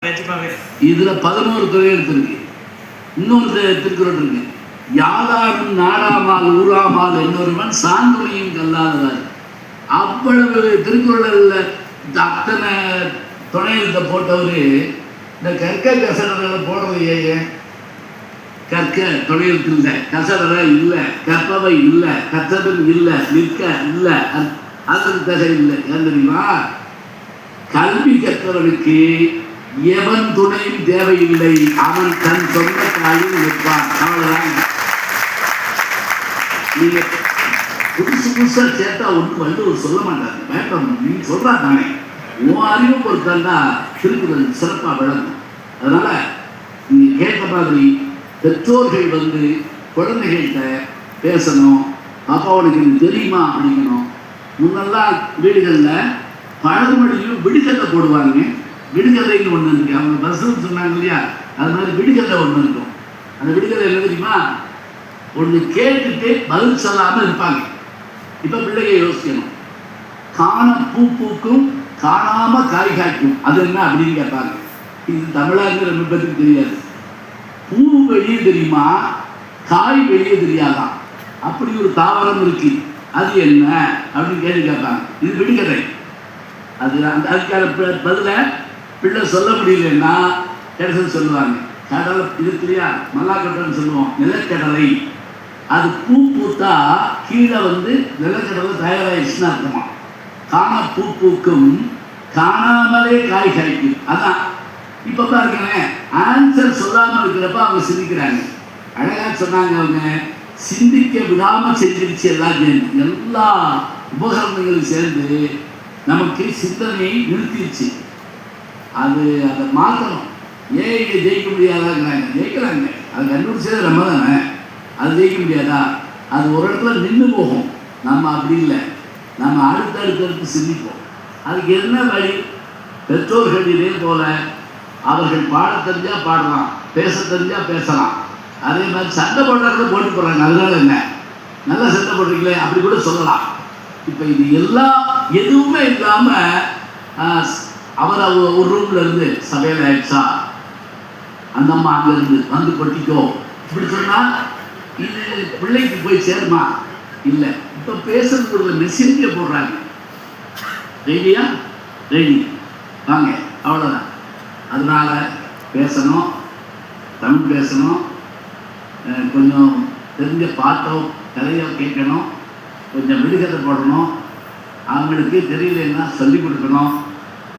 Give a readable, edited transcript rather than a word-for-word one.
இதுல 11 துறைகள் இருக்கு. இன்னொரு திருக்குறள் இருக்கு, யாதாரும் நாடாமால் ஊராமால் என்னொருவன் சாந்துணையும் கல்லாதவர். அவ்வளவு திருக்குறள்ல அத்தனை துணையத்தை போட்டவரு இந்த கற்க கசடரை போடுறது ஏன்? கற்க துணையெழுத்து இல்லை, கசடரை இல்லை, கற்பவை இல்லை, கற்றவன் இல்லை, நிற்க இல்லை, அதன் தகை இல்லை. ஏன் தெரியுமா? கல்வி கற்றவனுக்கு எவன் துணையும் தேவையில்லை, அவன் தன் சொந்த காலில் நிற்பான். அவ்வளவுதான். நீங்க புதுசு புதுசா சேர்த்தா ஒன்று வள்ளுவர் சொல்ல மாட்டாங்க, வேண்டாம் நீங்க சொல்றா தானே, உன் அறிவு பொறுத்தா திருக்குறள் சிறப்பா விளங்கும். அதனால நீங்க கேட்ட மாதிரி பெற்றோர்கள் குழந்தைகள்கிட்ட பேசணும். அப்பா உனக்கு இது தெரியுமா அப்படிங்கணும். முன்னெல்லாம் வீடுகளில் பழமொழியும் விடுகதை போடுவாங்க. விடுகதைன்னு ஒன்று இருக்கு, அவங்க பஸ்ஸுன்னு சொன்னாங்க இல்லையா, அது மாதிரி விடுகதை ஒன்று இருக்கும். அந்த விடுகதை என்ன தெரியுமா? ஒன்று கேட்டுட்டு பதில் சொல்லாமல் இருப்பாங்க. இப்போ பிள்ளைங்க யோசிக்கணும், காண பூ பூக்கும் காணாம காய் காய்க்கும், அது என்ன அப்படின்னு கேட்பாங்க. இது தமிழாங்கிற பற்றி தெரியாது. பூ வெளியே தெரியுமா, காய் வெளியே தெரியாதான். அப்படி ஒரு தாவரம் இருக்கு, அது என்ன அப்படின்னு கேள்வி கேட்பாங்க. இது விடுகதை. அது அதுக்கான பதில பிள்ளை சொல்ல முடியலன்னா கிடைச்சது சொல்லுவாங்க. கடலை இருக்கு இல்லையா, மல்லாக்கட்டன்னு சொல்லுவோம், நிலக்கடலை. அது பூ பூத்தா கீழே நிலக்கடலை தயாராகிடுச்சுன்னு அர்த்தமா. காண பூ பூக்கும் காணாமலே காய் காய்க்கும். அதான் இப்போ பாருங்க, ஆன்சர் சொல்லாமல் இருக்கிறப்ப அவங்க சிந்திக்கிறாங்க. அழகா சொன்னாங்க, அவங்க சிந்திக்க விடாம செஞ்சிருச்சு. எல்லா உபகரணங்களும் சேர்ந்து நமக்கு சிந்தனையை நிறுத்திடுச்சு. அதை மாற்றணும். ஏன் இங்கே ஜெயிக்க முடியாதாங்கிறாங்க, ஜெயிக்கிறாங்க. அது கண்டுபிடிச்சது நம்ம தானே, அது ஜெயிக்க முடியாதா? அது ஒரு இடத்துல நின்று போகும். நம்ம அப்படி இல்லை, நம்ம அடுத்தடுத்து சிந்திப்போம். அதுக்கு என்ன வழி? பெற்றோர்கள் இதே போல அவர்கள் பாட தெரிஞ்சா பாடலாம், பேச தெரிஞ்சா பேசலாம். அதே மாதிரி சண்டை போடுறத போட்டு போடுறாங்க, அதனால என்ன, நல்லா சண்டை போடுறீங்களே அப்படி கூட சொல்லலாம். இப்போ இது எல்லாம் எதுவுமே இல்லாமல் அவர் ஒரு ரூம்ல இருந்து சபையில் ஆயிடுச்சா, அந்த அம்மா அங்கிருந்து கொட்டிக்கோ இப்படி சொன்னா இது பிள்ளைக்கு போய் சேருமா? இல்லை. இப்போ பேசுறதுக்கு ஒரு மெசேஜே போடுறாங்க, ரெடியா, ரெடி வாங்க, அவ்வளோதான். அதனால பேசணும், தமிழ் பேசணும், கொஞ்சம் தெரிஞ்ச பாட்டோ கதையோ கேட்கணும், கொஞ்சம் விடுகதை போடணும், அவங்களுக்கு தெரியலன்னா சொல்லிக் கொடுக்கணும்.